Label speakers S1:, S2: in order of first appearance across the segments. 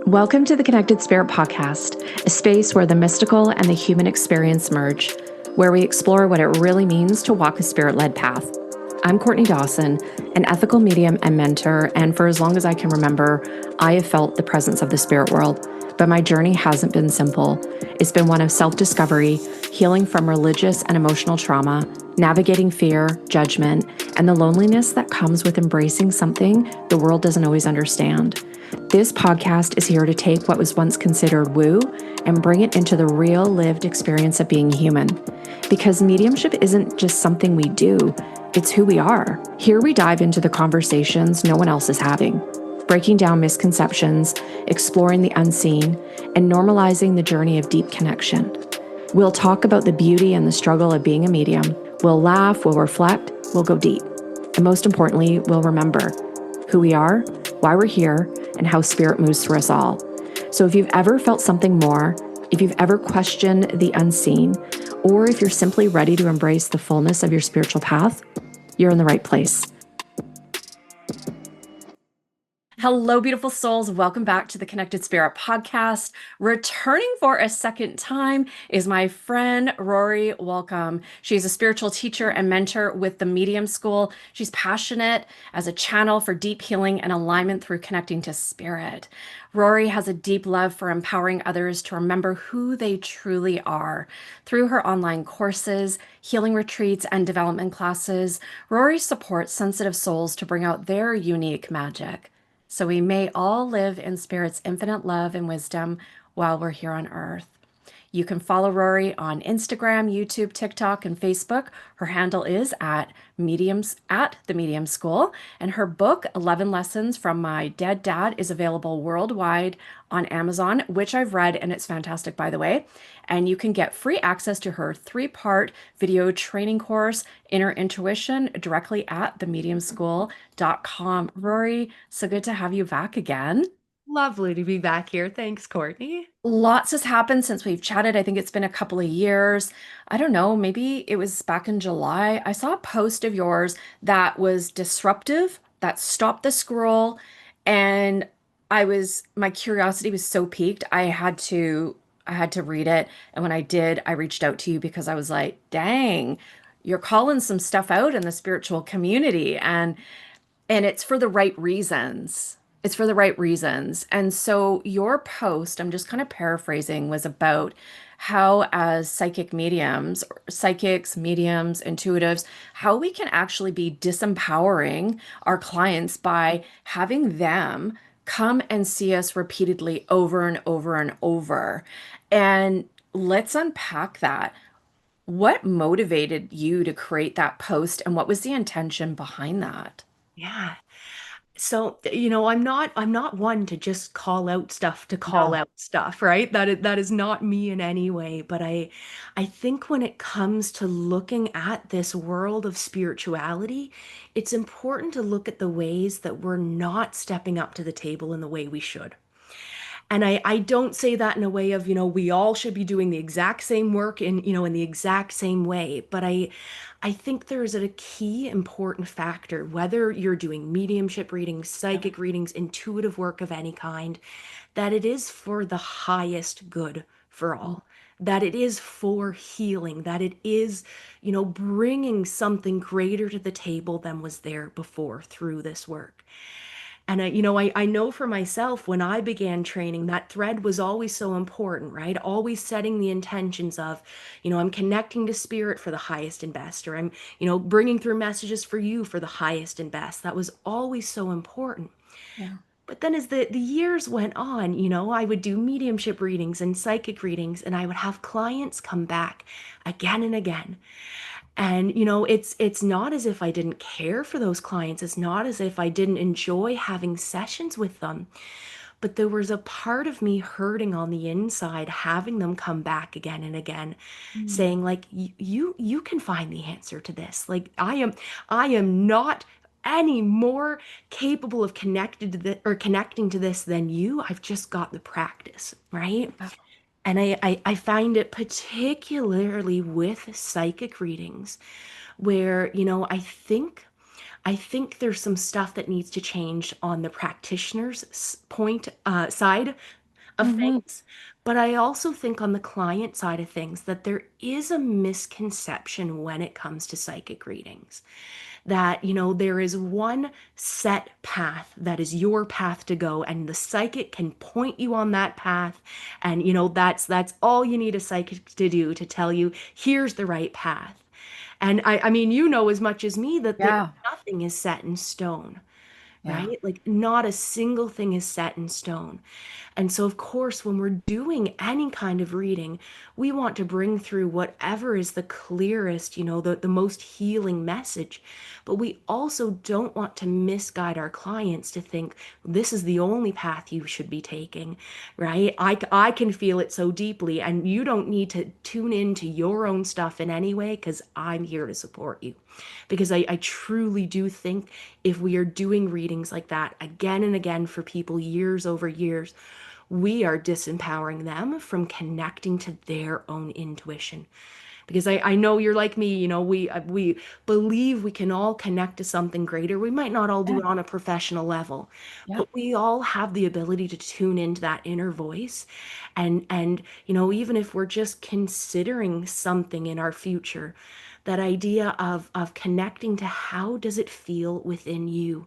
S1: Welcome to the Connected Spirit Podcast, a space where the mystical and the human experience merge, where we explore what it really means to walk a spirit led path. I'm Courtney Dawson, an ethical medium and mentor, and for as long as I can remember, I have felt the presence of the spirit world. But my journey hasn't been simple. It's been one of self discovery, healing from religious and emotional trauma, navigating fear, judgment, and the loneliness that comes with embracing something the world doesn't always understand. This podcast is here to take what was once considered woo and bring it into the real lived experience of being human. Because mediumship isn't just something we do, it's who we are. Here we dive into the conversations no one else is having, breaking down misconceptions, exploring the unseen, and normalizing the journey of deep connection. We'll talk about the beauty and the struggle of being a medium. We'll laugh, we'll reflect, we'll go deep. And most importantly, we'll remember who we are, why we're here, and how spirit moves through us all. So if you've ever felt something more, if you've ever questioned the unseen, or if you're simply ready to embrace the fullness of your spiritual path, you're in the right place. Hello, beautiful souls. Welcome back to the Connected Spirit Podcast. Returning for a second time is my friend, Rory Walkhom. She's a spiritual teacher and mentor with the Medium School. She's passionate as a channel for deep healing and alignment through connecting to spirit. Rory has a deep love for empowering others to remember who they truly are. Through her online courses, healing retreats, and development classes, Rory supports sensitive souls to bring out their unique magic, so we may all live in Spirit's infinite love and wisdom while we're here on earth. You can follow Rory on Instagram, YouTube, TikTok, and Facebook. Her handle is at the Medium School, and her book, 11 Lessons from My Dead Dad, is available worldwide on Amazon, which I've read, and it's fantastic, by the way. And you can get free access to her 3-part video training course, Inner Intuition, directly at themediumschool.com. Rory, so good to have you back again.
S2: Lovely to be back here. Thanks, Courtney.
S1: Lots has happened since we've chatted. I think it's been a couple of years. I don't know, maybe it was back in July. I saw a post of yours that was disruptive, that stopped the scroll, and my curiosity was so piqued. I had to read it. And when I did, I reached out to you because I was like, dang, you're calling some stuff out in the spiritual community. And it's for the right reasons. It's for the right reasons. And so your post, I'm just kind of paraphrasing, was about how, as psychics, mediums, intuitives, how we can actually be disempowering our clients by having them come and see us repeatedly over and over and over. And let's unpack that. What motivated you to create that post, and what was the intention behind that?
S2: Yeah. So, I'm not one to just call out stuff to call
S1: No.
S2: out stuff, right? That is not me in any way, but I think when it comes to looking at this world of spirituality, it's important to look at the ways that we're not stepping up to the table in the way we should. And I don't say that in a way of, we all should be doing the exact same work in the exact same way. But I think there's a key important factor, whether you're doing mediumship readings, psychic readings, intuitive work of any kind, that it is for the highest good for all. That it is for healing, that it is, bringing something greater to the table than was there before through this work. And I know for myself, when I began training, that thread was always so important, right? Always setting the intentions of, I'm connecting to spirit for the highest and best, or I'm, bringing through messages for you for the highest and best. That was always so important.
S1: Yeah.
S2: But then as the years went on, I would do mediumship readings and psychic readings, and I would have clients come back again and again. And it's not as if I didn't care for those clients. It's not as if I didn't enjoy having sessions with them. But there was a part of me hurting on the inside, having them come back again and again,
S1: Mm.
S2: saying like, you can find the answer to this. Like I am not any more capable of connected to or connecting to this than you. I've just got the practice, right? And I find it particularly with psychic readings where, I think I think there's some stuff that needs to change on the practitioner's point side of
S1: Hmm.
S2: things. But I also think on the client side of things that there is a misconception when it comes to psychic readings. That, there is one set path that is your path to go, and the psychic can point you on that path. And, that's all you need a psychic to do to tell you, here's the right path. And I mean, as much as me that
S1: Yeah.
S2: nothing is set in stone,
S1: Yeah.
S2: right? Like, not a single thing is set in stone. And so, of course, when we're doing any kind of reading, we want to bring through whatever is the clearest, the most healing message. But we also don't want to misguide our clients to think this is the only path you should be taking, right? I can feel it so deeply, and you don't need to tune into your own stuff in any way because I'm here to support you. Because I truly do think if we are doing readings like that again and again for people years over years, we are disempowering them from connecting to their own intuition. Because I know you're like me, we believe we can all connect to something greater. We might not all do
S1: Yeah.
S2: it on a professional level,
S1: Yeah.
S2: but we all have the ability to tune into that inner voice. And even if we're just considering something in our future, that idea of connecting to how does it feel within you.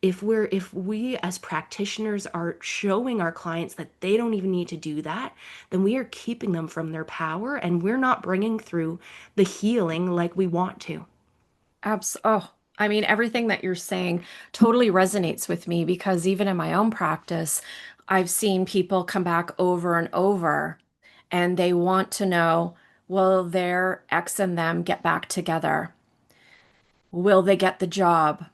S2: If we as practitioners are showing our clients that they don't even need to do that, then we are keeping them from their power, and we're not bringing through the healing like we want to.
S1: Oh, I mean, everything that you're saying totally resonates with me because even in my own practice, I've seen people come back over and over and they want to know, will their ex and them get back together? Will they get the job?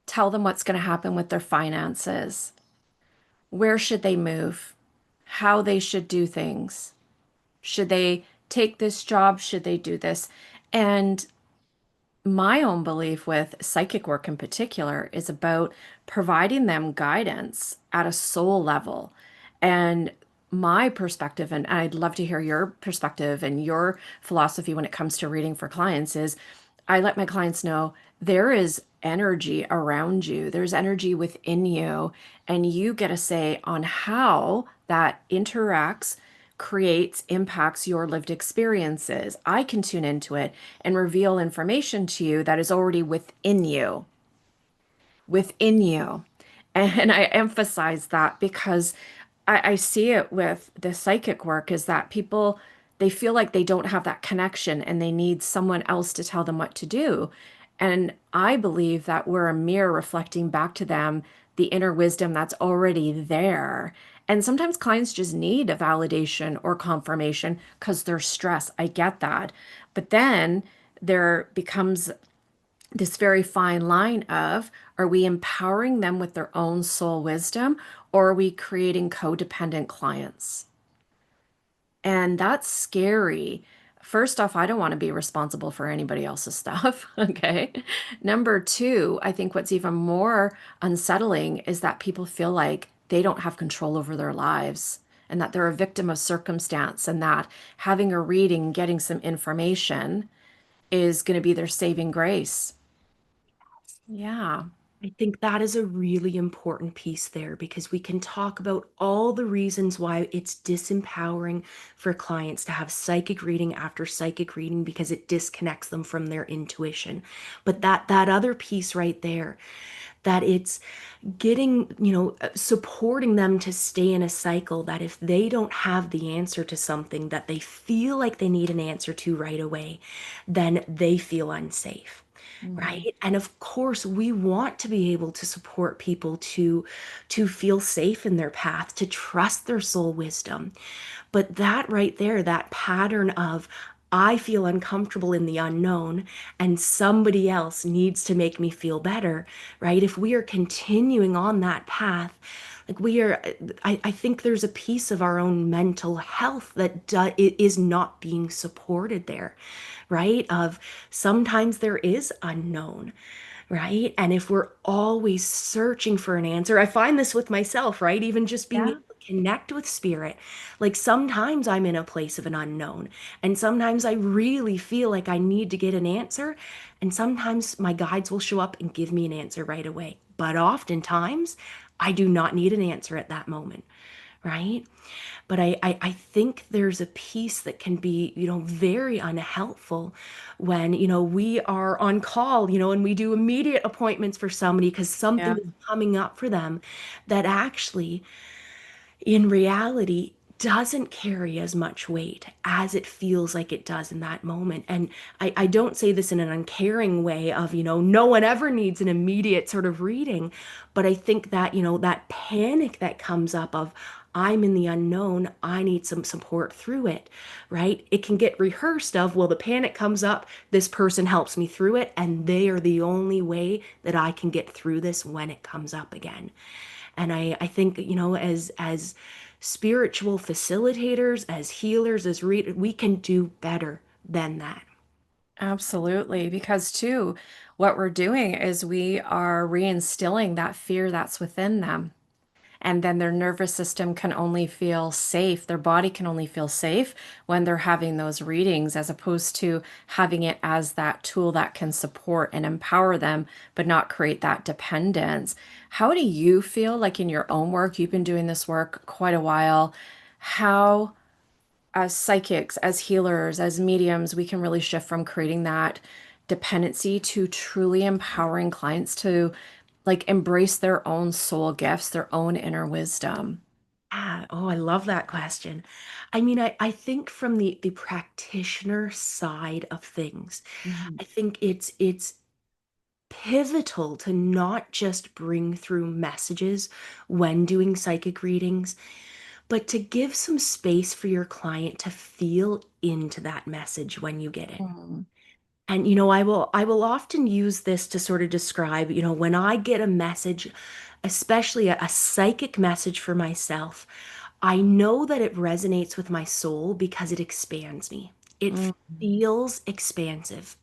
S1: Tell them what's going to happen with their finances. Where should they move? How they should do things. Should they take this job? Should they do this? And my own belief with psychic work in particular is about providing them guidance at a soul level. And my perspective, and I'd love to hear your perspective and your philosophy when it comes to reading for clients, is I let my clients know there is energy around you, there's energy within you, and you get a say on how that interacts, creates, impacts your lived experiences. I can tune into it and reveal information to you that is already within you, within you. And I emphasize that because I see it with the psychic work is that people, they feel like they don't have that connection and they need someone else to tell them what to do. And I believe that we're a mirror reflecting back to them the inner wisdom that's already there. And sometimes clients just need a validation or confirmation because they're stressed. I get that. But then there becomes this very fine line of, are we empowering them with their own soul wisdom or are we creating codependent clients? And that's scary. First off, I don't want to be responsible for anybody else's stuff. Okay. Number two, I think what's even more unsettling is that people feel like they don't have control over their lives and that they're a victim of circumstance and that having a reading, getting some information is going to be their saving grace. Yeah.
S2: I think that is a really important piece there because we can talk about all the reasons why it's disempowering for clients to have psychic reading after psychic reading because it disconnects them from their intuition. But that other piece right there, that it's getting, supporting them to stay in a cycle that if they don't have the answer to something that they feel like they need an answer to right away, then they feel unsafe.
S1: Mhm.
S2: Right. And of course, we want to be able to support people to feel safe in their path, to trust their soul wisdom. But that right there, that pattern of I feel uncomfortable in the unknown and somebody else needs to make me feel better, right? If we are continuing on that path, like I think there's a piece of our own mental health that is not being supported there, right? Of sometimes there is unknown, right? And if we're always searching for an answer, I find this with myself, right? Even just being able
S1: Yeah.
S2: to connect with spirit, like sometimes I'm in a place of an unknown, and sometimes I really feel like I need to get an answer, and sometimes my guides will show up and give me an answer right away. But oftentimes, I do not need an answer at that moment, right? But I think there's a piece that can be, very unhelpful when, we are on call, and we do immediate appointments for somebody because something
S1: Yeah.
S2: is coming up for them that actually, in reality, doesn't carry as much weight as it feels like it does in that moment. And I don't say this in an uncaring way of, no one ever needs an immediate sort of reading, but I think that, that panic that comes up of, I'm in the unknown, I need some support through it, right? It can get rehearsed of, well, the panic comes up, this person helps me through it, and they are the only way that I can get through this when it comes up again. And I think, as spiritual facilitators, as healers, as we can do better than that.
S1: Absolutely. Because, too, what we're doing is we are reinstilling that fear that's within them. And then their nervous system can only feel safe. Their body can only feel safe when they're having those readings, as opposed to having it as that tool that can support and empower them, but not create that dependence. How do you feel like in your own work? You've been doing this work quite a while. How, as psychics, as healers, as mediums, we can really shift from creating that dependency to truly empowering clients to like embrace their own soul gifts, their own inner wisdom.
S2: Ah, oh, I love that question. I mean, I think from the practitioner side of things,
S1: Mhm.
S2: I think it's pivotal to not just bring through messages when doing psychic readings, but to give some space for your client to feel into that message when you get it.
S1: Mm.
S2: And I will often use this to sort of describe, when I get a message, especially a psychic message for myself, I know that it resonates with my soul because it expands me. It
S1: Mm.
S2: feels expansive.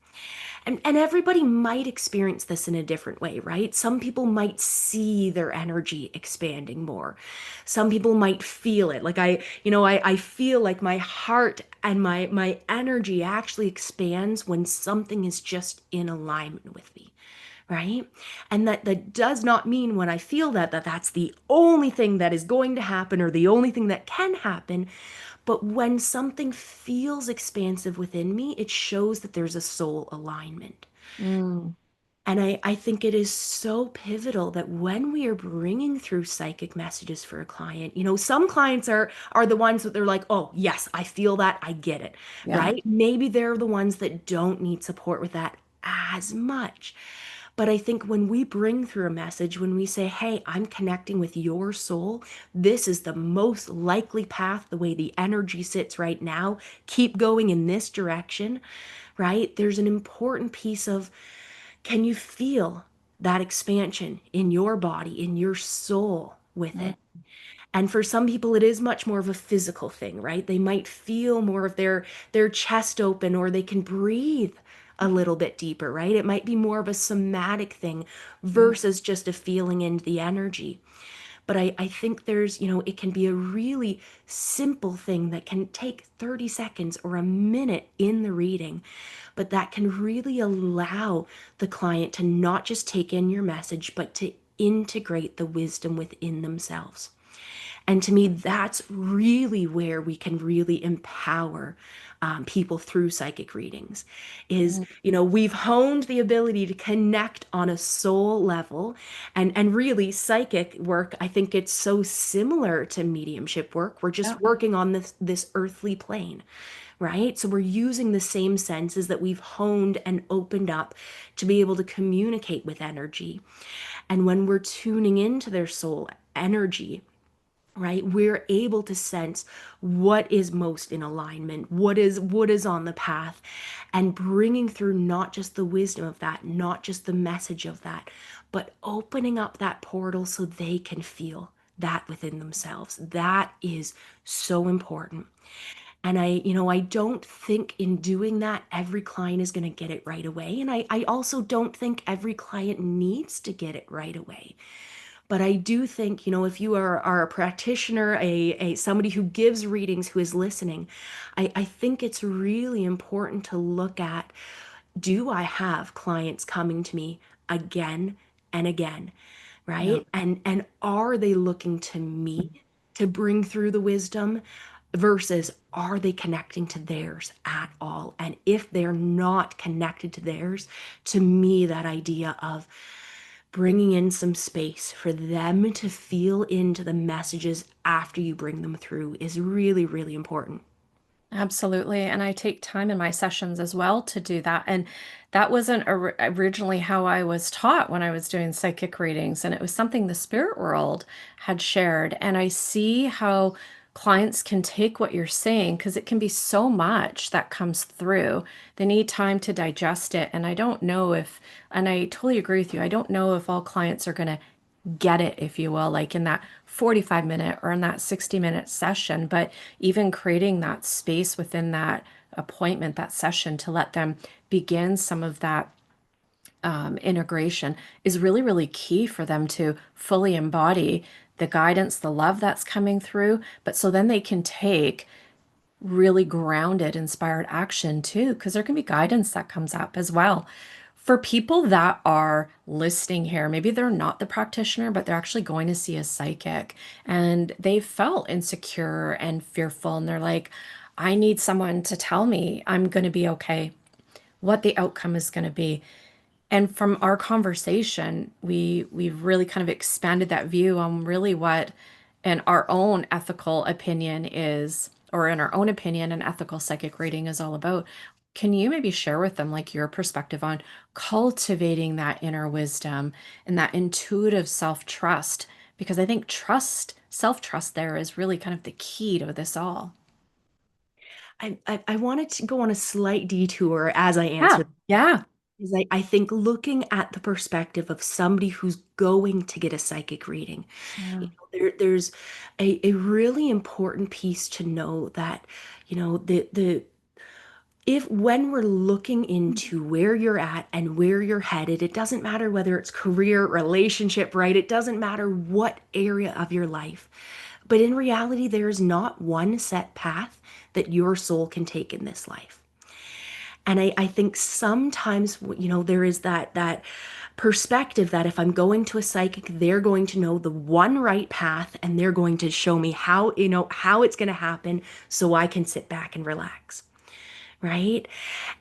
S2: And everybody might experience this in a different way, right? Some people might see their energy expanding more. Some people might feel it. Like I feel like my heart and my energy actually expands when something is just in alignment with me, right? And that does not mean when I feel that that's the only thing that is going to happen or the only thing that can happen. But when something feels expansive within me, it shows that there's a soul alignment.
S1: Mm.
S2: And I think it is so pivotal that when we are bringing through psychic messages for a client, some clients are the ones that they're like, oh, yes, I feel that, I get it,
S1: Yeah.
S2: right? Maybe they're the ones that don't need support with that as much. But I think when we bring through a message, when we say, hey, I'm connecting with your soul, this is the most likely path, the way the energy sits right now, keep going in this direction, right? There's an important piece of, can you feel that expansion in your body, in your soul with
S1: Mm.
S2: it? And for some people, it is much more of a physical thing, right? They might feel more of their chest open, or they can breathe a little bit deeper, right? It might be more of a somatic thing
S1: Yeah.
S2: versus just a feeling into the energy. But I think there's, it can be a really simple thing that can take 30 seconds or a minute in the reading, but that can really allow the client to not just take in your message, but to integrate the wisdom within themselves. And to me, that's really where we can really empower people through psychic readings. Is,
S1: Mm.
S2: we've honed the ability to connect on a soul level, and really psychic work. I think it's so similar to mediumship work. We're
S1: Yeah.
S2: just working on this earthly plane, right? So we're using the same senses that we've honed and opened up to be able to communicate with energy. And when we're tuning into their soul energy, right, we're able to sense what is most in alignment, what is on the path, and bringing through not just the wisdom of that, not just the message of that, but opening up that portal so they can feel that within themselves. That is so important. And I don't think in doing that, every client is going to get it right away. And I also don't think every client needs to get it right away. But I do think, if you are a practitioner, a somebody who gives readings, who is listening, I think it's really important to look at, do I have clients coming to me again and again,
S1: Yeah.
S2: right? And are they looking to me to bring through the wisdom versus are they connecting to theirs at all? And if they're not connected to theirs, to me, that idea of bringing in some space for them to feel into the messages after you bring them through is really, really important.
S1: Absolutely. And I take time in my sessions as well to do that. And that wasn't originally how I was taught when I was doing psychic readings. And it was something the spirit world had shared. And I see how clients can take what you're saying because it can be so much that comes through. They need time to digest it. And I don't know if, and I totally agree with you, I don't know if all clients are going to get it, if you will, like in that 45-minute or in that 60-minute session, but even creating that space within that appointment, that session to let them begin some of that integration is really, really key for them to fully embody the guidance, the love that's coming through. But so then they can take really grounded, inspired action too, because there can be guidance that comes up as well. For people that are listening here, maybe they're not the practitioner, but they're actually going to see a psychic and they felt insecure and fearful. And they're like, I need someone to tell me I'm going to be okay, what the outcome is going to be. And from our conversation, we've really kind of expanded that view on really what in our own ethical opinion is, or in our own opinion, an ethical psychic reading is all about. Can you maybe share with them like your perspective on cultivating that inner wisdom and that intuitive self-trust? Because I think trust, self-trust there is really kind of the key to this all.
S2: I wanted to go on a slight detour as I
S1: Yeah,
S2: answer,
S1: yeah,
S2: because I think looking at the perspective of somebody who's going to get a psychic reading,
S1: yeah.
S2: there's a really important piece to know that, the if when we're looking into where you're at and where you're headed, it doesn't matter whether it's career, relationship, right? It doesn't matter what area of your life. But in reality, there is not one set path that your soul can take in this life. And I think sometimes, there is that perspective that if I'm going to a psychic, they're going to know the one right path and they're going to show me how it's going to happen so I can sit back and relax. Right.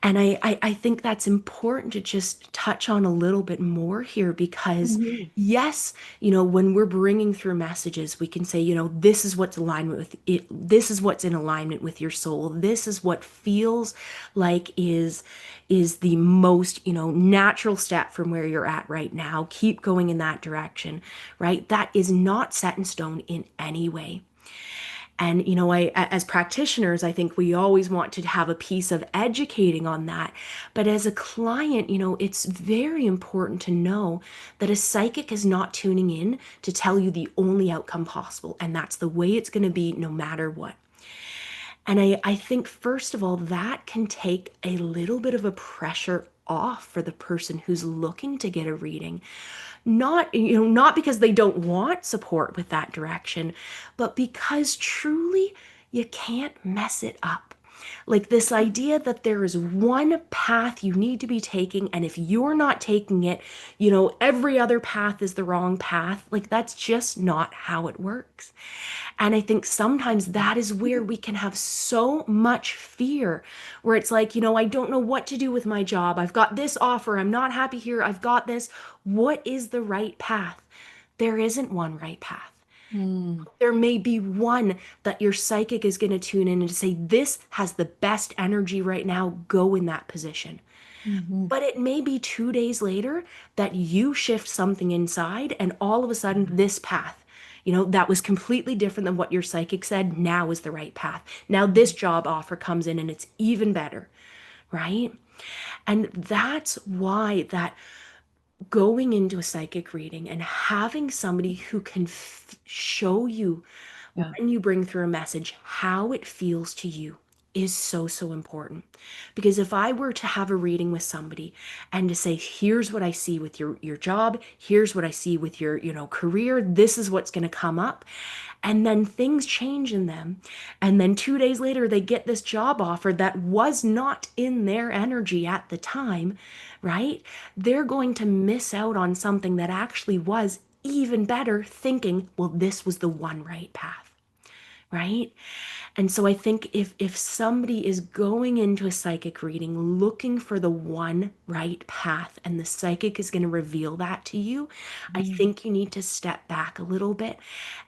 S2: And I think that's important to just touch on a little bit more here because,
S1: Mhm.
S2: yes, when we're bringing through messages, we can say, this is what's alignment with it. This is what's in alignment with your soul. This is what feels like is the most, natural step from where you're at right now. Keep going in that direction, right? That is not set in stone in any way. And, as practitioners, I think we always want to have a piece of educating on that. But as a client, it's very important to know that a psychic is not tuning in to tell you the only outcome possible. And that's the way it's going to be no matter what. And I think, first of all, that can take a little bit of a pressure off for the person who's looking to get a reading, not because they don't want support with that direction, but because truly you can't mess it up. Like this idea that there is one path you need to be taking, and if you're not taking it, every other path is the wrong path. Like that's just not how it works. And I think sometimes that is where we can have so much fear, where it's like, I don't know what to do with my job. I've got this offer. I'm not happy here. I've got this. What is the right path? There isn't one right path.
S1: Mm,
S2: There may be one that your psychic is going to tune in and to say, this has the best energy right now. Go in that position.
S1: mhm.
S2: But it may be 2 days later that you shift something inside, and all of a sudden, this path, that was completely different than what your psychic said, now is the right path. Now, this job offer comes in and it's even better, right? And that's why that going into a psychic reading and having somebody who can show you
S1: Yeah.
S2: when you bring through a message how it feels to you is so, so important. Because if I were to have a reading with somebody and to say, here's what I see with your job, here's what I see with your, career, this is what's going to come up. And then things change in them. And then 2 days later, they get this job offer that was not in their energy at the time, right? They're going to miss out on something that actually was even better, thinking, well, this was the one right path, right? And so I think if somebody is going into a psychic reading looking for the one right path and the psychic is going to reveal that to you, I
S1: Mm.
S2: think you need to step back a little bit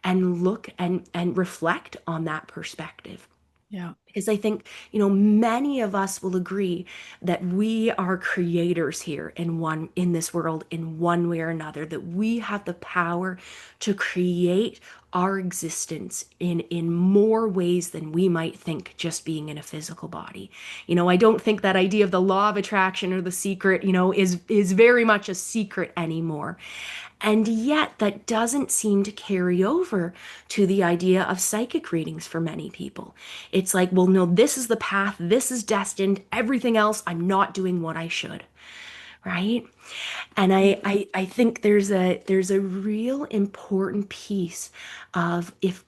S2: and look and reflect on that perspective.
S1: Yeah.
S2: Because I think, many of us will agree that we are creators here in this world in one way or another, that we have the power to create our existence in more ways than we might think just being in a physical body. I don't think that idea of the law of attraction or the secret, is very much a secret anymore. And yet, that doesn't seem to carry over to the idea of psychic readings for many people. It's like, well, no, this is the path, this is destined, everything else, I'm not doing what I should, right? And I think there's a real important piece of if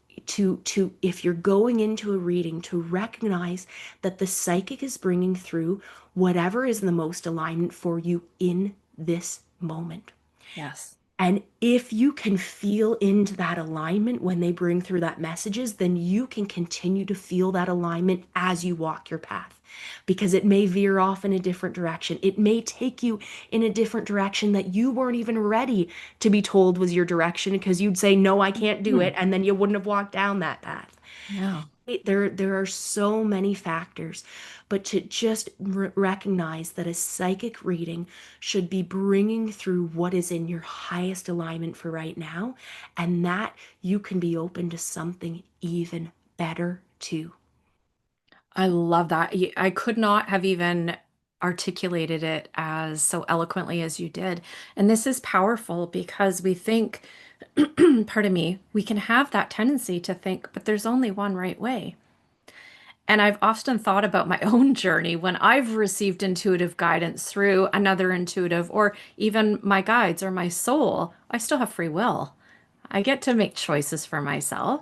S2: you're going into a reading to recognize that the psychic is bringing through whatever is the most alignment for you in this moment.
S1: Yes.
S2: And if you can feel into that alignment when they bring through that messages, then you can continue to feel that alignment as you walk your path. Because it may veer off in a different direction. It may take you in a different direction that you weren't even ready to be told was your direction because you'd say, no, I can't do it.
S1: Mm.
S2: And then you wouldn't have walked down that path.
S1: Yeah.
S2: There are so many factors, but to just recognize that a psychic reading should be bringing through what is in your highest alignment for right now, and that you can be open to something even better too.
S1: I love that. I could not have even articulated it as so eloquently as you did. And this is powerful because we think, pardon me, we can have that tendency to think, but there's only one right way. And I've often thought about my own journey when I've received intuitive guidance through another intuitive or even my guides or my soul. I still have free will. I get to make choices for myself.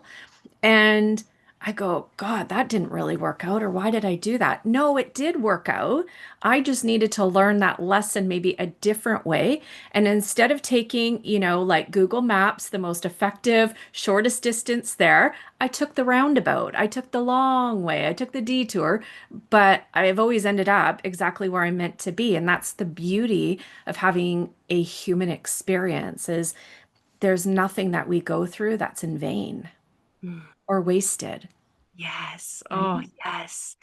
S1: And I go, God, that didn't really work out. Or why did I do that? No, it did work out. I just needed to learn that lesson maybe a different way. And instead of taking, like Google Maps, the most effective, shortest distance there, I took the roundabout. I took the long way. I took the detour. But I've always ended up exactly where I'm meant to be. And that's the beauty of having a human experience is there's nothing that we go through that's in vain
S2: Mm.
S1: or wasted,
S2: Yes. Oh,
S1: right?
S2: yes.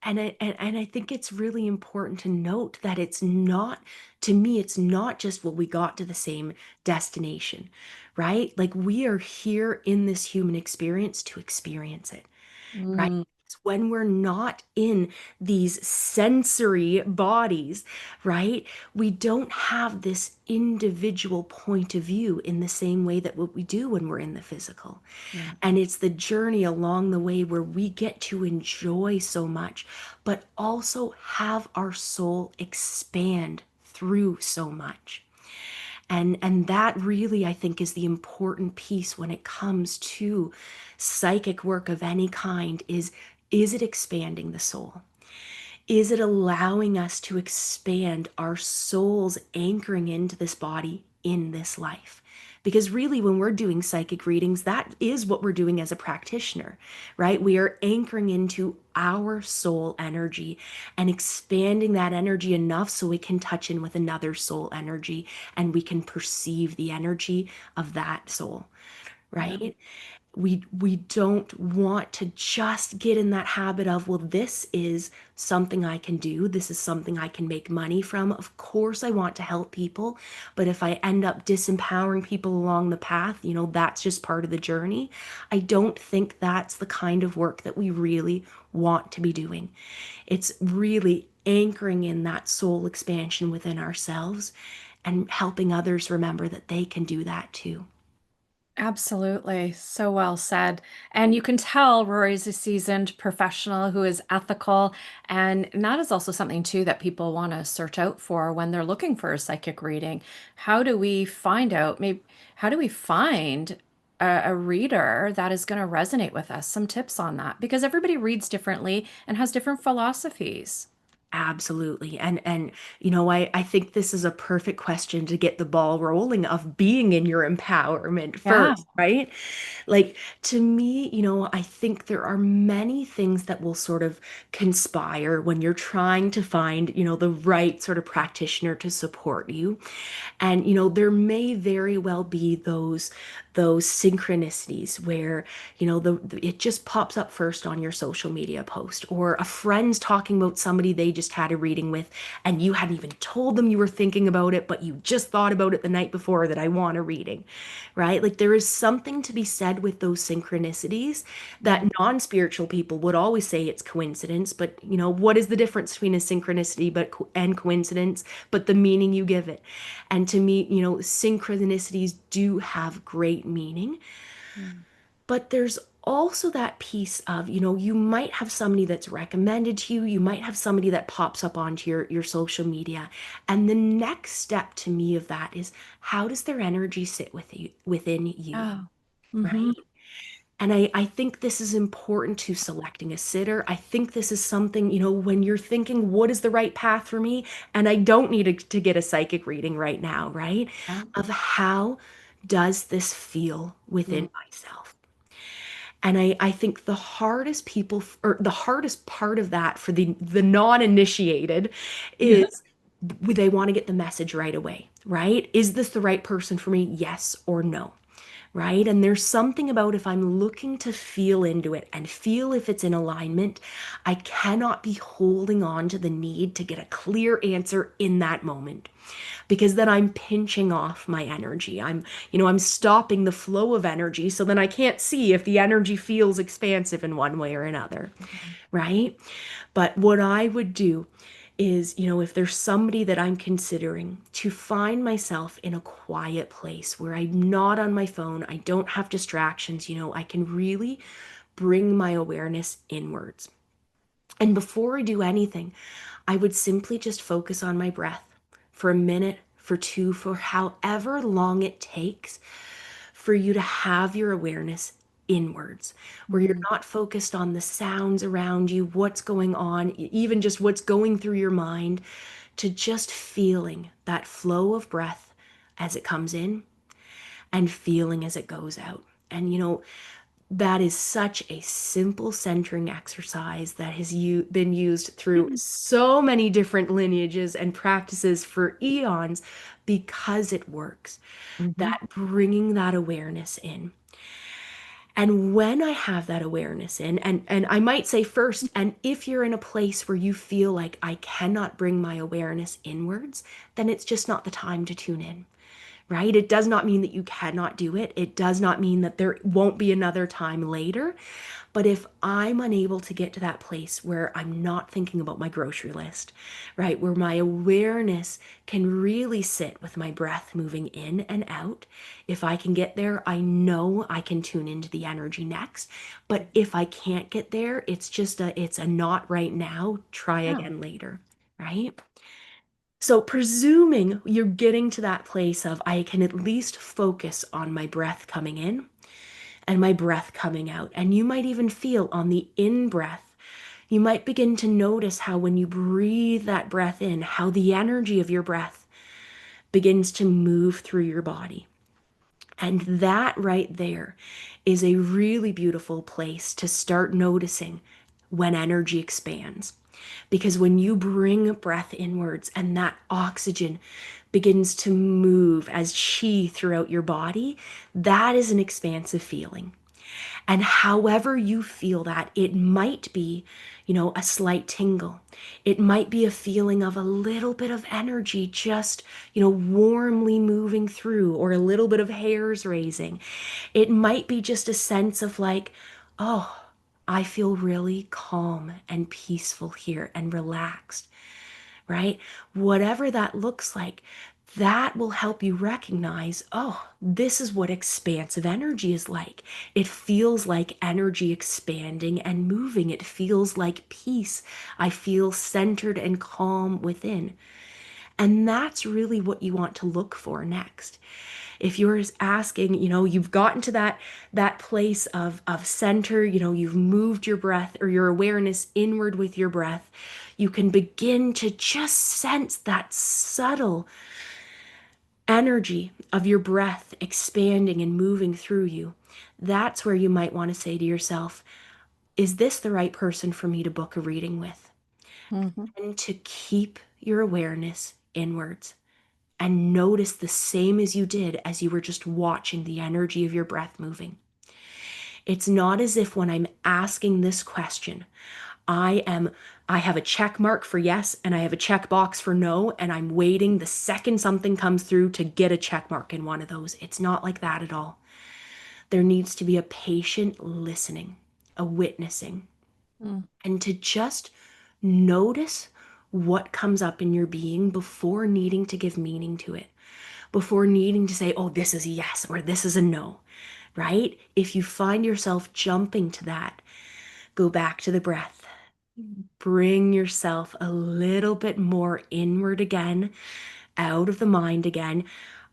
S2: And I think it's really important to note that it's not, to me, it's not just, well, we got to the same destination, right? Like we are here in this human experience to experience it, right?
S1: Mm,
S2: It's when we're not in these sensory bodies, right? We don't have this individual point of view in the same way that what we do when we're in the physical.
S1: yeah.
S2: And it's the journey along the way where we get to enjoy so much, but also have our soul expand through so much. And that really, I think, is the important piece when it comes to psychic work of any kind is it expanding the soul? Is it allowing us to expand our souls anchoring into this body in this life? Because really, when we're doing psychic readings, that is what we're doing as a practitioner, right? We are anchoring into our soul energy and expanding that energy enough so we can touch in with another soul energy and we can perceive the energy of that soul,
S1: Yeah.
S2: right? We don't want to just get in that habit of, well, this is something I can do, this is something I can make money from. Of course I want to help people, but if I end up disempowering people along the path, that's just part of the journey. I don't think that's the kind of work that we really want to be doing. It's really anchoring in that soul expansion within ourselves and helping others remember that they can do that too.
S1: Absolutely. So well said. And you can tell Rory's a seasoned professional who is ethical. And that is also something, too, that people want to search out for when they're looking for a psychic reading. How do we find out, maybe, how do we find a reader that is going to resonate with us? Some tips on that, because everybody reads differently and has different philosophies.
S2: Absolutely. And I think this is a perfect question to get the ball rolling of being in your empowerment
S1: Yeah.
S2: first, right? Like, to me, I think there are many things that will sort of conspire when you're trying to find, the right sort of practitioner to support you. And there may very well be those synchronicities where it just pops up first on your social media post, or a friend's talking about somebody they just had a reading with, and you hadn't even told them you were thinking about it, but you just thought about it the night before, that I want a reading, right? Like, there is something to be said with those synchronicities that
S1: Mhm.
S2: non-spiritual people would always say it's coincidence. But what is the difference between a synchronicity and coincidence, but the meaning you give it? And to me, synchronicities do have great meaning.
S1: Mm.
S2: But there's also that piece of, you might have somebody that's recommended to you, you might have somebody that pops up onto your social media. And the next step to me of that is, how does their energy sit within you,
S1: Oh. Hmm.
S2: right? And I think this is important to selecting a sitter. I think this is something, when you're thinking, what is the right path for me? And I don't need to get a psychic reading right now, right?
S1: Yeah.
S2: Of how does this feel
S1: Mm.
S2: within myself? And I think the hardest people, or the hardest part of that for the non-initiated,
S1: Yeah.
S2: is they want to get the message right away, right? Is this the right person for me? Yes or no, right? And there's something about, if I'm looking to feel into it and feel if it's in alignment, I cannot be holding on to the need to get a clear answer in that moment, because then I'm pinching off my energy. I'm stopping the flow of energy, so then I can't see if the energy feels expansive in one way or another, right? But what I would do is, if there's somebody that I'm considering, to find myself in a quiet place where I'm not on my phone, I don't have distractions, I can really bring my awareness inwards. And before I do anything, I would simply just focus on my breath for a minute, for two, for however long it takes for you to have your awareness inwards, where you're
S1: Mm.
S2: not focused on the sounds around you, what's going on, even just what's going through your mind, to just feeling that flow of breath as it comes in and feeling as it goes out. And that is such a simple centering exercise that has been used through so many different lineages and practices for eons, because it works.
S1: Mhm.
S2: That bringing that awareness in. And when I have that awareness in, and I might say first, and if you're in a place where you feel like I cannot bring my awareness inwards, then it's just not the time to tune in, right? It does not mean that you cannot do it. It does not mean that there won't be another time later. But if I'm unable to get to that place where I'm not thinking about my grocery list, right, where my awareness can really sit with my breath moving in and out, if I can get there, I know I can tune into the energy next. But if I can't get there, it's a not right now, try
S1: Yeah.
S2: again later, right? So, presuming you're getting to that place of, I can at least focus on my breath coming in and my breath coming out. And you might even feel on the in breath, you might begin to notice how, when you breathe that breath in, how the energy of your breath begins to move through your body. And that right there is a really beautiful place to start noticing when energy expands. Because when you bring breath inwards and that oxygen begins to move as chi throughout your body, that is an expansive feeling. And however you feel that, it might be, a slight tingle. It might be a feeling of a little bit of energy just, warmly moving through, or a little bit of hairs raising. It might be just a sense of like, oh, I feel really calm and peaceful here and relaxed, right? Whatever that looks like, That will help you recognize, oh, this is what expansive energy is like. It feels like energy expanding and moving. It feels like peace. I feel centered and calm within. And that's really what you want to look for next. If you're asking, you've gotten to that place of center, you've moved your breath or your awareness inward with your breath, you can begin to just sense that subtle energy of your breath expanding and moving through you. That's where you might want to say to yourself, is this the right person for me to book a reading with?
S1: Hmm.
S2: And to keep your awareness inwards and notice the same as you did as you were just watching the energy of your breath moving. It's not as if when I'm asking this question, I am I have a check mark for yes and I have a check box for no, and I'm waiting the second something comes through to get a check mark in one of those. It's not like that at all. There needs to be a patient listening, a witnessing,
S1: Mm.
S2: and to just notice what comes up in your being before needing to give meaning to it, before needing to say, oh, this is a yes or this is a no, right? If you find yourself jumping to that, go back to the breath. Bring yourself a little bit more inward again, out of the mind again.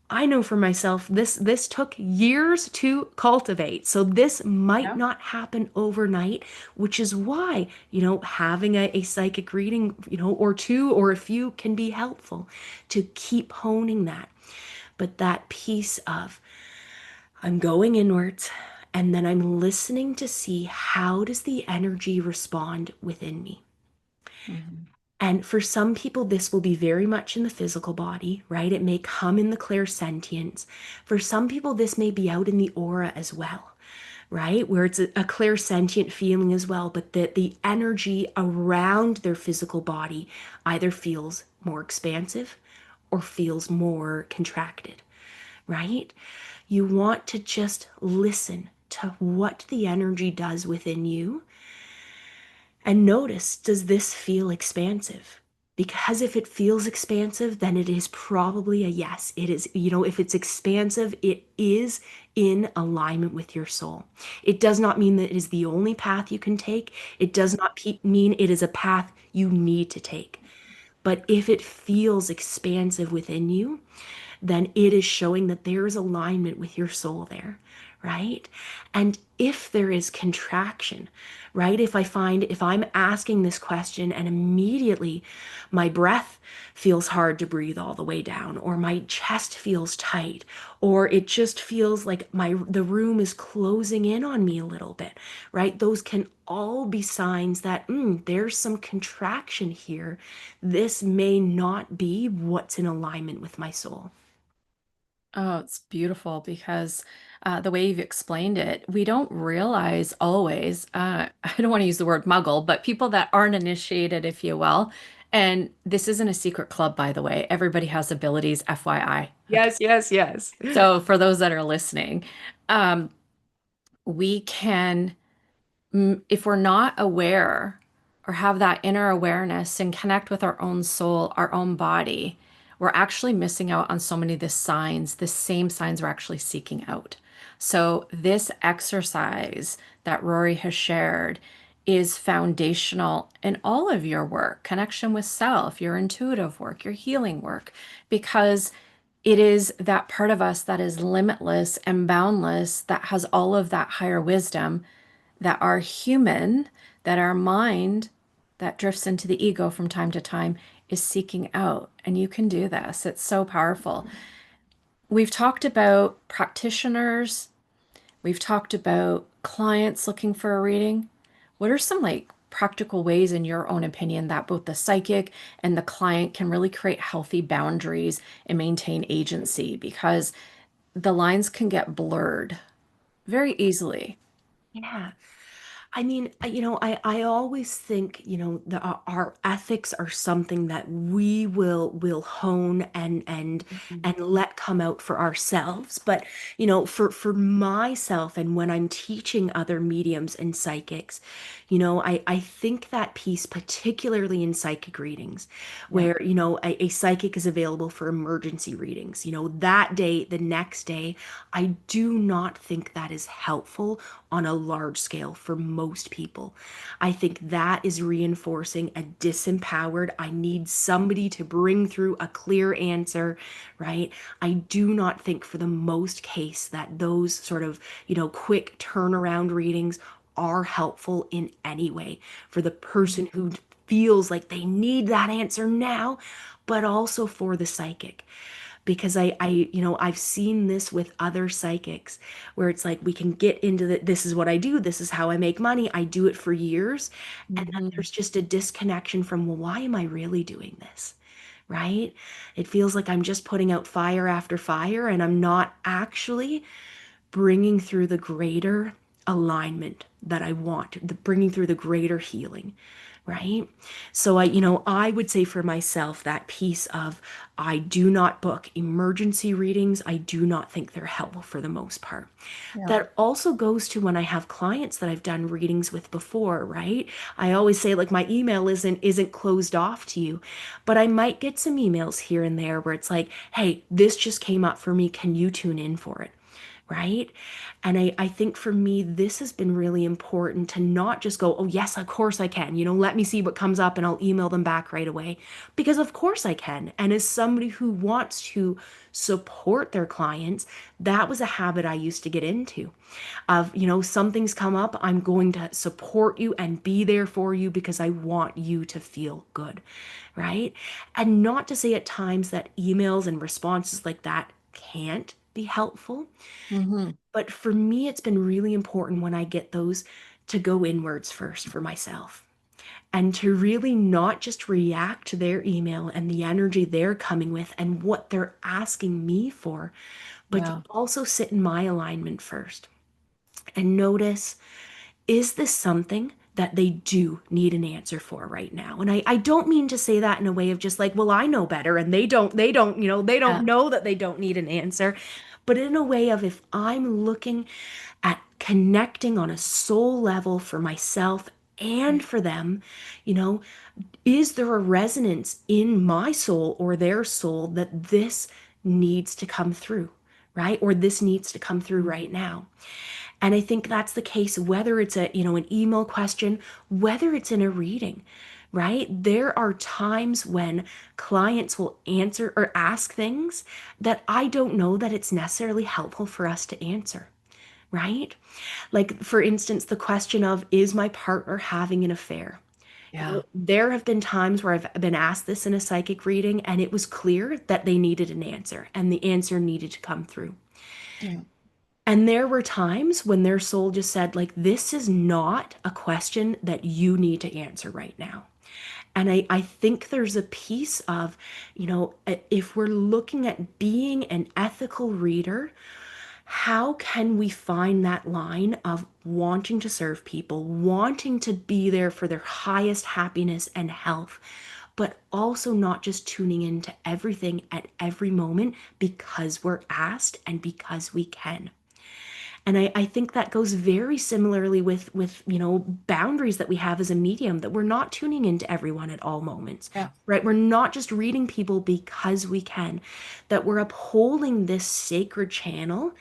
S2: I know for myself, this took years to cultivate. So this might
S1: Yeah.
S2: not happen overnight, which is why, having a psychic reading, or two or a few can be helpful to keep honing that. But that piece of I'm going inwards and then I'm listening to see how does the energy respond within me.
S1: Mhm.
S2: And for some people, this will be very much in the physical body, right? It may come in the clairsentience. For some people, this may be out in the aura as well, right? Where it's a clairsentient feeling as well, but the energy around their physical body either feels more expansive or feels more contracted, right? You want to just listen to what the energy does within you and notice, does this feel expansive? Because if it feels expansive, then it is probably a yes. It is, if it's expansive, it is in alignment with your soul. It does not mean that it is the only path you can take. It does not mean it is a path you need to take. But if it feels expansive within you, then it is showing that there is alignment with your soul there, right? And if there is contraction, right? If I'm asking this question and immediately my breath feels hard to breathe all the way down, or my chest feels tight, or it just feels like the room is closing in on me a little bit, right? Those can all be signs that there's some contraction here. This may not be what's in alignment with my soul.
S1: Oh, it's beautiful because the way you've explained it, we don't realize always, I don't want to use the word muggle, but people that aren't initiated, if you will. And this isn't a secret club, by the way. Everybody has abilities, FYI. Okay.
S2: Yes, yes, yes.
S1: So for those that are listening, um, we can if we're not aware or have that inner awareness and connect with our own soul, our own body, we're actually missing out on so many of the signs, the same signs we're actually seeking out. So, this exercise that Rory has shared is foundational in all of your work, connection with self, your intuitive work, your healing work, because it is that part of us that is limitless and boundless, that has all of that higher wisdom, that are human, that our mind that drifts into the ego from time to time is seeking out. And you can do this. It's so powerful. We've talked about practitioners, we've talked about clients looking for a reading. What are some like practical ways, in your own opinion, that both the psychic and the client can really create healthy boundaries and maintain agency? Because the lines can get blurred very easily.
S2: Yeah. I mean, I always think, our ethics are something that we will hone
S1: Mhm.
S2: and let come out for ourselves. But, for myself and when I'm teaching other mediums and psychics, I think that piece, particularly in psychic readings,
S1: Yeah.
S2: where, a psychic is available for emergency readings, that day, the next day, I do not think that is helpful on a large scale for most people. I think that is reinforcing a disempowered, I need somebody to bring through a clear answer, right? I do not think for the most case that those sort of, quick turnaround readings are helpful in any way for the person who feels like they need that answer now, but also for the psychic because I've seen this with other psychics where it's like we can get into this is what I do, this is how I make money, I do it for years, and then
S1: Mhm.
S2: there's just a disconnection from, well, why am I really doing this? Right? It feels like I'm just putting out fire after fire and I'm not actually bringing through the greater alignment that I want, bringing through the greater healing, right? So I would say for myself that piece of I do not book emergency readings. I do not think they're helpful for the most part.
S1: Yeah.
S2: That also goes to when I have clients that I've done readings with before, right? I always say like my email isn't closed off to you, but I might get some emails here and there where it's like, hey, this just came up for me. Can you tune in for it? Right? And I think for me, this has been really important to not just go, oh, yes, of course I can. Let me see what comes up and I'll email them back right away. Because of course I can. And as somebody who wants to support their clients, that was a habit I used to get into of, something's come up, I'm going to support you and be there for you because I want you to feel good. Right? And not to say at times that emails and responses like that can't be helpful.
S1: Hmm.
S2: But for me, it's been really important when I get those to go inwards first for myself and to really not just react to their email and the energy they're coming with and what they're asking me for, but to
S1: Yeah.
S2: also sit in my alignment first and notice, is this something that they do need an answer for right now? And I don't mean to say that in a way of just like, well, I know better and they don't
S1: Yeah.
S2: know that they don't need an answer, but in a way of if I'm looking at connecting on a soul level for myself and for them, you know, is there a resonance in my soul or their soul that this needs to come through, right? Or this needs to come through right now. And I think that's the case whether it's an email question, whether it's in a reading, right? There are times when clients will answer or ask things that I don't know that it's necessarily helpful for us to answer, right? Like, for instance, the question of, is my partner having an affair?
S1: Yeah.
S2: There have been times where I've been asked this in a psychic reading, and it was clear that they needed an answer, and the answer needed to come through.
S1: Yeah.
S2: And there were times when their soul just said, like, this is not a question that you need to answer right now. And I think there's a piece of, if we're looking at being an ethical reader, how can we find that line of wanting to serve people, wanting to be there for their highest happiness and health, but also not just tuning into everything at every moment because we're asked and because we can. And I think that goes very similarly with boundaries that we have as a medium, that we're not tuning into everyone at all moments,
S1: Yeah.
S2: right? We're not just reading people because we can, that we're upholding this sacred channel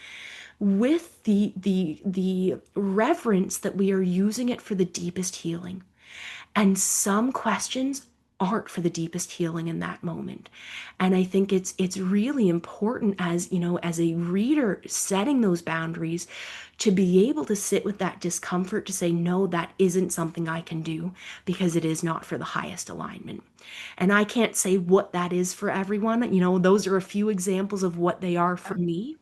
S2: with the reverence that we are using it for the deepest healing. And some questions aren't for the deepest healing in that moment. And I think it's really important as, as a reader setting those boundaries to be able to sit with that discomfort to say, no, that isn't something I can do because it is not for the highest alignment. And I can't say what that is for everyone. Those are a few examples of what they are for
S1: Yeah.
S2: me.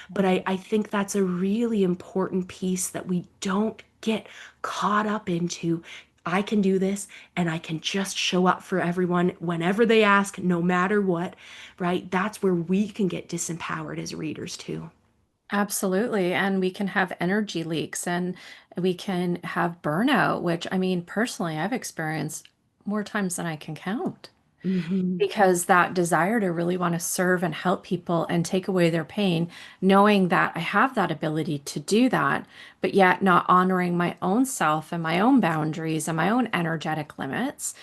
S2: But I think that's a really important piece that we don't get caught up into. I can do this and I can just show up for everyone whenever they ask, no matter what, right? That's where we can get disempowered as readers too.
S1: Absolutely. And we can have energy leaks and we can have burnout, which I mean, personally, I've experienced more times than I can count.
S2: Hmm.
S1: Because that desire to really want to serve and help people and take away their pain, knowing that I have that ability to do that, but yet not honoring my own self and my own boundaries and my own energetic limits,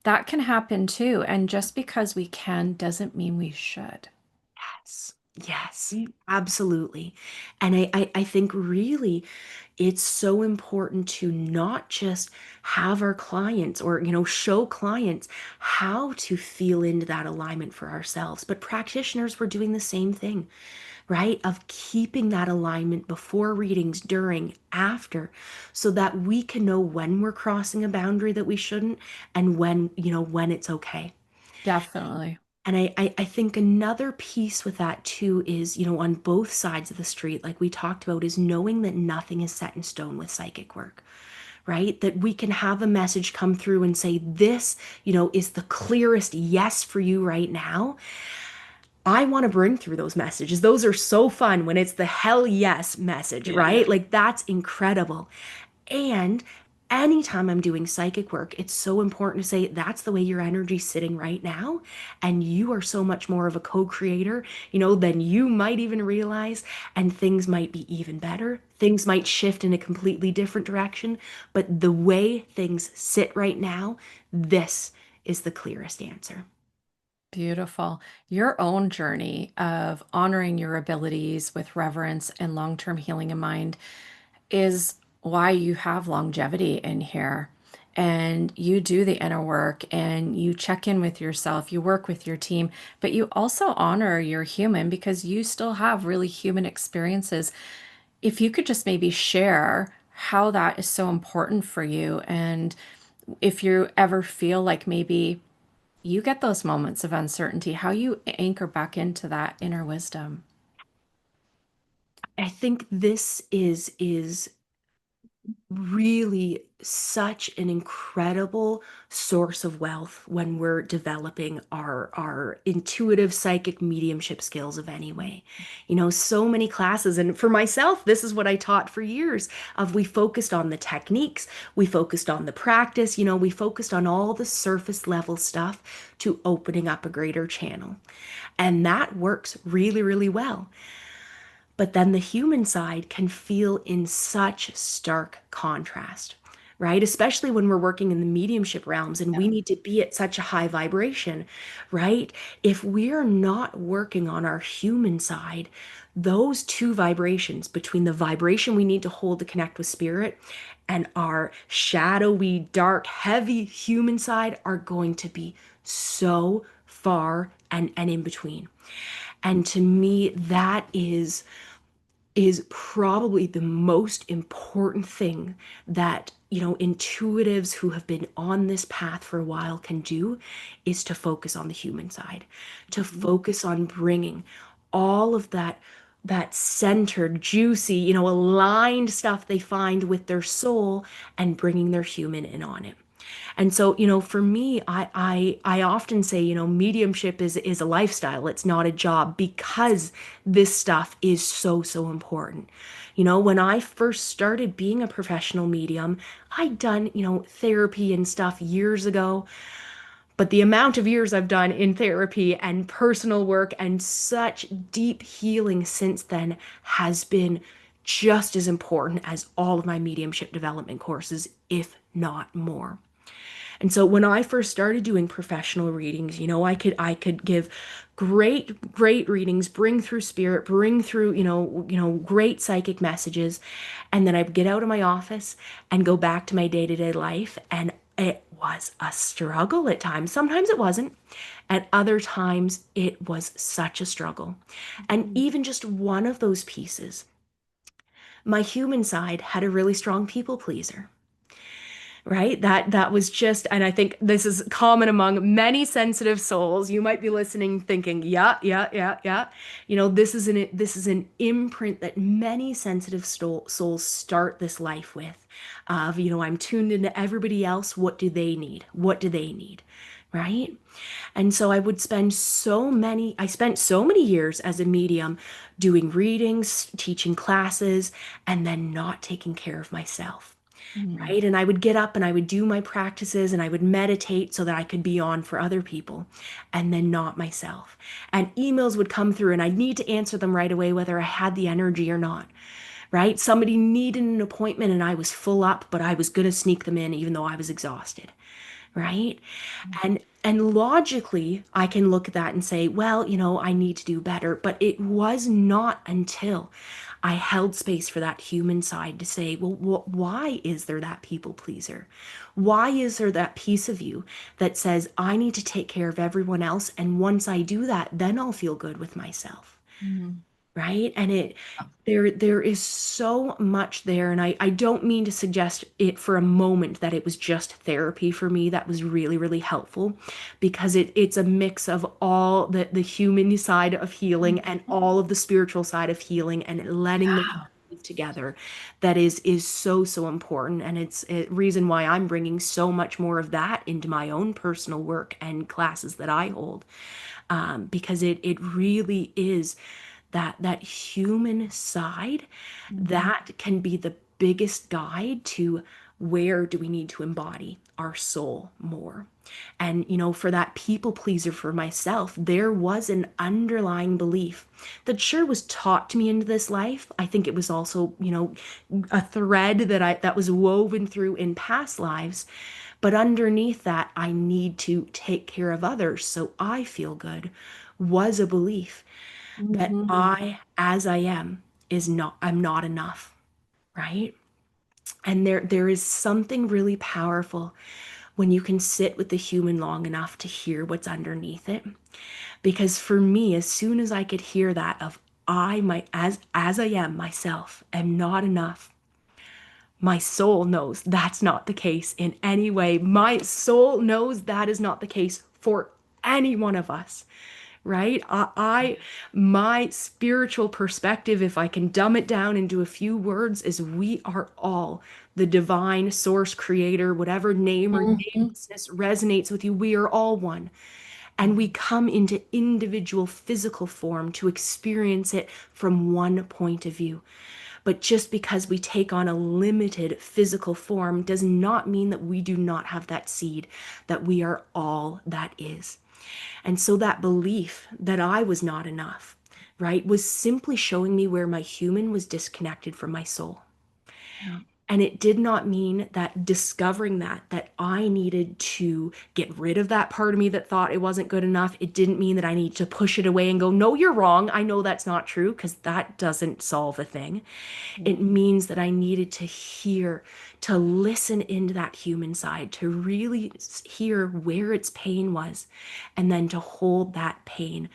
S1: that can happen too. And just because we can doesn't mean we should.
S2: Yes. Yes,
S1: Right.
S2: absolutely. And I think really it's so important to not just have our clients or, show clients how to feel into that alignment for ourselves, but practitioners were doing the same thing, right? Of keeping that alignment before readings, during, after, so that we can know when we're crossing a boundary that we shouldn't and when it's okay.
S1: Definitely.
S2: And I think another piece with that too is, on both sides of the street, like we talked about, is knowing that nothing is set in stone with psychic work, right? That we can have a message come through and say, this, is the clearest yes for you right now. I want to bring through those messages. Those are so fun when it's the hell yes message,
S1: Yeah.
S2: right? Like that's incredible. And anytime I'm doing psychic work, it's so important to say that's the way your energy's sitting right now. And you are so much more of a co-creator, than you might even realize. And things might be even better. Things might shift in a completely different direction. But the way things sit right now, this is the clearest answer.
S1: Beautiful. Your own journey of honoring your abilities with reverence and long-term healing in mind is why you have longevity in here. And you do the inner work and you check in with yourself, you work with your team, but you also honor your human because you still have really human experiences. If you could just maybe share how that is so important for you, and if you ever feel like maybe you get those moments of uncertainty, how you anchor back into that inner wisdom.
S2: I think this is really such an incredible source of wealth when we're developing our intuitive psychic mediumship skills of any way. So many classes, and for myself, this is what I taught for years. Of we focused on the techniques, we focused on the practice, we focused on all the surface level stuff to opening up a greater channel. And that works really, really well. But then the human side can feel in such stark contrast, right? Especially when we're working in the mediumship realms and we
S1: Yeah.
S2: need to be at such a high vibration, right? If we're not working on our human side, those two vibrations between the vibration we need to hold to connect with spirit and our shadowy, dark, heavy human side are going to be so far and in between. And to me, that is probably the most important thing that intuitives who have been on this path for a while can do is to focus on the human side, to
S1: Mhm.
S2: focus on bringing all of that centered, juicy, aligned stuff they find with their soul and bringing their human in on it. And so, for me, I often say, mediumship is a lifestyle. It's not a job because this stuff is so, so important. When I first started being a professional medium, I'd done, therapy and stuff years ago. But the amount of years I've done in therapy and personal work and such deep healing since then has been just as important as all of my mediumship development courses, if not more. And so when I first started doing professional readings, I could give great readings, bring through spirit, bring through, great psychic messages, and then I'd get out of my office and go back to my day-to-day life, and it was a struggle at times. Sometimes it wasn't. At other times it was such a struggle. And
S1: Mhm.
S2: even just one of those pieces, my human side had a really strong people pleaser, right? That was just, and I think this is common among many sensitive souls. You might be listening thinking, yeah, yeah, yeah, yeah. This is an imprint that many sensitive souls start this life with, of, I'm tuned into everybody else. What do they need? What do they need? right? And so I spent so many years as a medium doing readings, teaching classes, and then not taking care of myself.
S1: Mm,
S2: Right. And I would get up and I would do my practices and I would meditate so that I could be on for other people and then not myself. And emails would come through and I'd need to answer them right away, whether I had the energy or not. Right. Somebody needed an appointment and I was full up, but I was going to sneak them in even though I was exhausted. Right. And logically, I can look at that and say, well, I need to do better. But it was not until I held space for that human side to say, well, why is there that people pleaser? Why is there that piece of you that says, I need to take care of everyone else? And once I do that, then I'll feel good with myself.
S1: mm,
S2: Right. And there is so much there. And I don't mean to suggest it for a moment that it was just therapy for me. That was really, really helpful because it's a mix of all the human side of healing and
S1: mhm.
S2: all of the spiritual side of healing and letting them
S1: Yeah.
S2: weave together. That is so, so important. And it's a reason why I'm bringing so much more of that into my own personal work and classes that I hold. Because it really is that human side
S1: Mhm,
S2: that can be the biggest guide to where do we need to embody our soul more. And for that people pleaser for myself, there was an underlying belief that sure was taught to me into this life. I think it was also a thread that was woven through in past lives, but underneath that, I need to take care of others so I feel good, was a belief that
S1: mhm,
S2: I, as I am, I'm not enough, right? And there is something really powerful when you can sit with the human long enough to hear what's underneath it. Because for me, as soon as I could hear that of I might as I am myself am not enough, my soul knows that's not the case in any way. My soul knows that is not the case for any one of us, right? My spiritual perspective, if I can dumb it down into a few words, is we are all the divine source creator, whatever name or
S1: mhm,
S2: namelessness resonates with you, we are all one. And we come into individual physical form to experience it from one point of view. But just because we take on a limited physical form does not mean that we do not have that seed, that we are all that is. And so that belief that I was not enough, right, was simply showing me where my human was disconnected from my soul.
S1: yeah.
S2: And it did not mean that discovering that I needed to get rid of that part of me that thought it wasn't good enough. It didn't mean that I need to push it away and go, no, you're wrong. I know that's not true, because that doesn't solve a thing. It means that I needed to hear, to listen into that human side, to really hear where its pain was, and then to hold that pain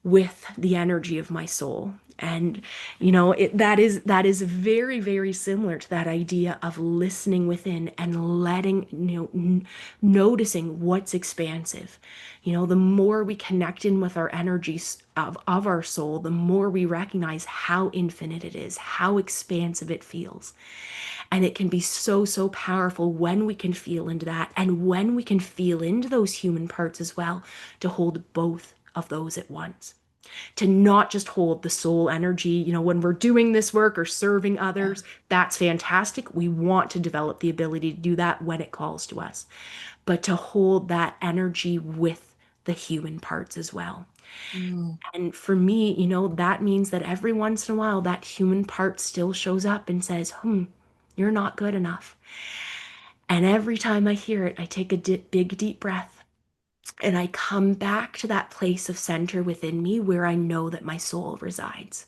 S2: with the energy of my soul. And that is very, very similar to that idea of listening within and letting noticing what's expansive. The more we connect in with our energies of our soul, the more we recognize how infinite it is, how expansive it feels. And it can be so, so powerful when we can feel into that, and when we can feel into those human parts as well, to hold both of those at once, to not just hold the soul energy. When we're doing this work or serving
S1: Yeah.
S2: others, that's fantastic. We want to develop the ability to do that when it calls to us, but to hold that energy with the human parts as well.
S1: Mm,
S2: And for me, that means that every once in a while, that human part still shows up and says, you're not good enough. And every time I hear it, I take a big, deep breath and I come back to that place of center within me where I know that my soul resides.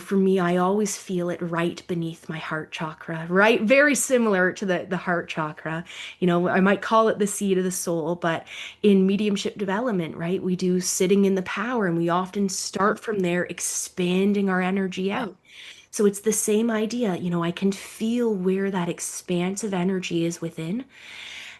S2: For me, I always feel it right beneath my heart chakra, right? Very similar to the heart chakra. I might call it the seat of the soul, but in mediumship development, right, we do sitting in the power and we often start from there, expanding our energy
S1: yeah.
S2: out. So it's the same idea. I can feel where that expansive energy is within,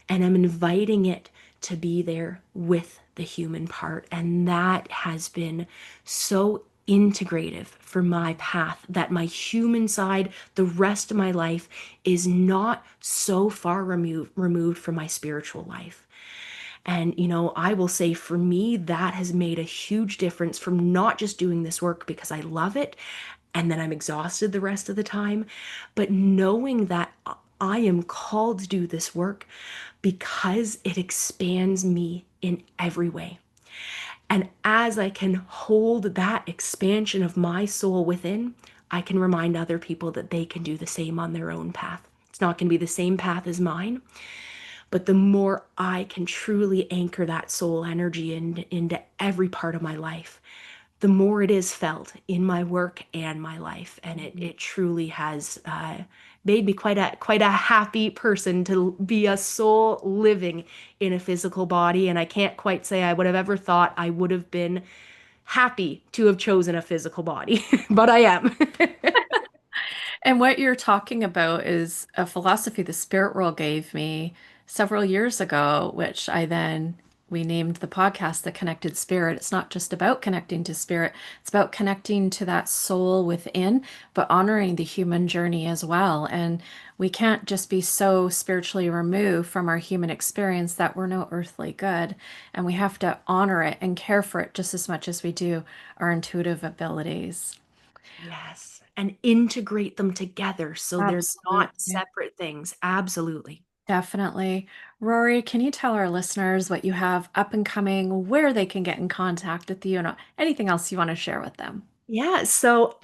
S2: and I'm inviting it to be there with the human part. And that has been so integrative for my path, that my human side, the rest of my life, is not so far removed from my spiritual life. And, I will say for me, that has made a huge difference from not just doing this work because I love it and then I'm exhausted the rest of the time, but knowing that I am called to do this work because it expands me in every way. And as I can hold that expansion of my soul within, I can remind other people that they can do the same on their own path. It's not going to be the same path as mine, but the more I can truly anchor that soul energy into every part of my life, the more it is felt in my work and my life. And it truly has made me quite a happy person to be a soul living in a physical body. And I can't quite say I would have ever thought I would have been happy to have chosen a physical body, but I am.
S1: And what you're talking about is a philosophy the spirit world gave me several years ago, which we named the podcast The Connected Spirit. It's not just about connecting to spirit, it's about connecting to that soul within, but honoring the human journey as well. And we can't just be so spiritually removed from our human experience that we're no earthly good. And we have to honor it and care for it just as much as we do our intuitive abilities.
S2: Yes. And integrate them together so they're not
S1: Absolutely.
S2: separate things. Absolutely.
S1: Definitely. Rory, can you tell our listeners what you have up and coming, where they can get in contact with you, and anything else you want to share with them?
S2: Yeah, so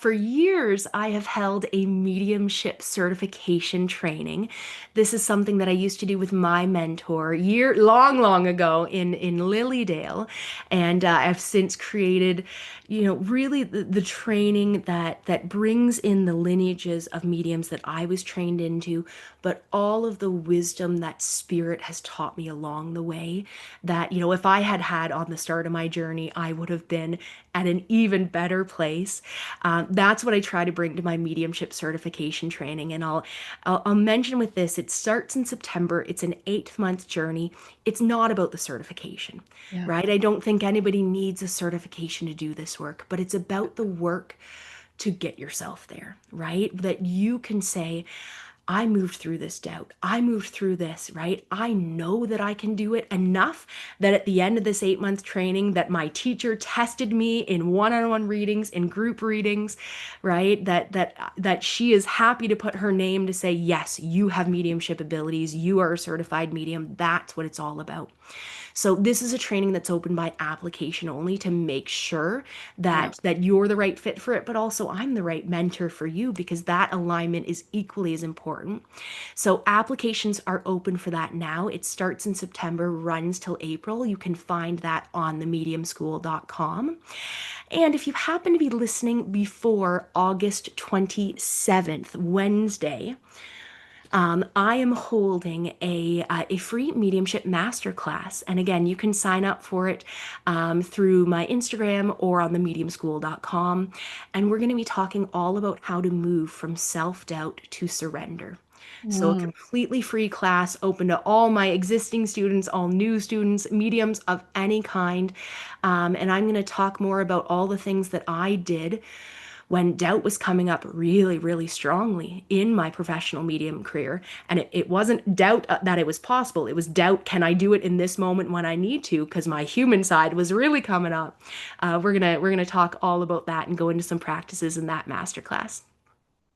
S2: for years, I have held a mediumship certification training. This is something that I used to do with my mentor long ago in Lilydale. And I've since created, really the training that brings in the lineages of mediums that I was trained into, but all of the wisdom that spirit has taught me along the way that, if I had had on the start of my journey, I would have been at an even better place. That's what I try to bring to my mediumship certification training. And I'll mention with this, it starts in September. It's an 8-month journey. It's not about the certification,
S1: Yeah.
S2: right? I don't think anybody needs a certification to do this work, but it's about the work to get yourself there, right? That you can say, I moved through this doubt. I moved through this, right? I know that I can do it enough that at the end of this 8-month training that my teacher tested me in one-on-one readings, in group readings, right? That she is happy to put her name to say, yes, you have mediumship abilities. You are a certified medium. That's what it's all about. So this is a training that's open by application only to make sure
S1: Yeah.
S2: that you're the right fit for it, but also I'm the right mentor for you because that alignment is equally as important. So applications are open for that now. It starts in September, runs till April. You can find that on themediumschool.com. And if you happen to be listening before August 27th, Wednesday, I am holding a free mediumship masterclass. And again, you can sign up for it through my Instagram or on themediumschool.com. And we're going to be talking all about how to move from self-doubt to surrender. So a
S1: Mm.
S2: completely free class open to all my existing students, all new students, mediums of any kind. And I'm going to talk more about all the things that I did when doubt was coming up really, really strongly in my professional medium career. And it wasn't doubt that it was possible. It was doubt, can I do it in this moment when I need to? Because my human side was really coming up. We're gonna talk all about that and go into some practices in that masterclass.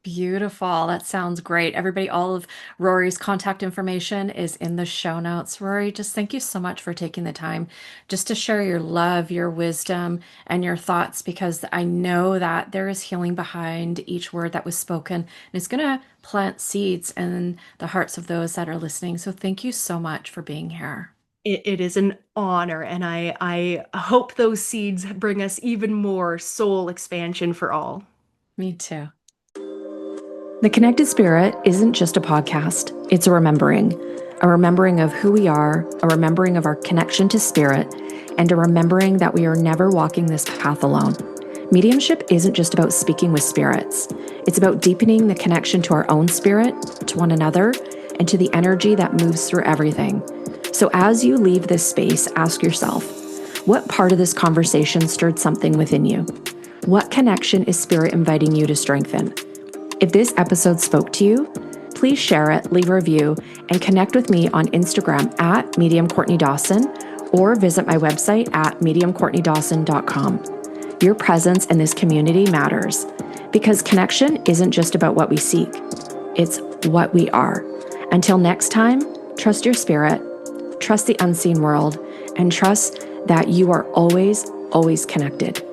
S1: Beautiful. That sounds great. Everybody, all of Rory's contact information is in the show notes. Rory, just thank you so much for taking the time just to share your love, your wisdom, and your thoughts, because I know that there is healing behind each word that was spoken. And it's going to plant seeds in the hearts of those that are listening. So thank you so much for being here.
S2: It is an honor, and I hope those seeds bring us even more soul expansion for all.
S1: Me too.
S3: The Connected Spirit isn't just a podcast, it's a remembering of who we are, a remembering of our connection to spirit, and a remembering that we are never walking this path alone. Mediumship isn't just about speaking with spirits, it's about deepening the connection to our own spirit, to one another, and to the energy that moves through everything. So as you leave this space, ask yourself, what part of this conversation stirred something within you? What connection is spirit inviting you to strengthen? If this episode spoke to you, please please share it, leave a review, and connect with me on Instagram at Medium Courtney Dawson, or visit my website at mediumcourtneydawson.com. Your presence in this community matters, because connection isn't just about what we seek, it's what we are. Until next time, trust your spirit, trust the unseen world, and trust that you are always, always connected.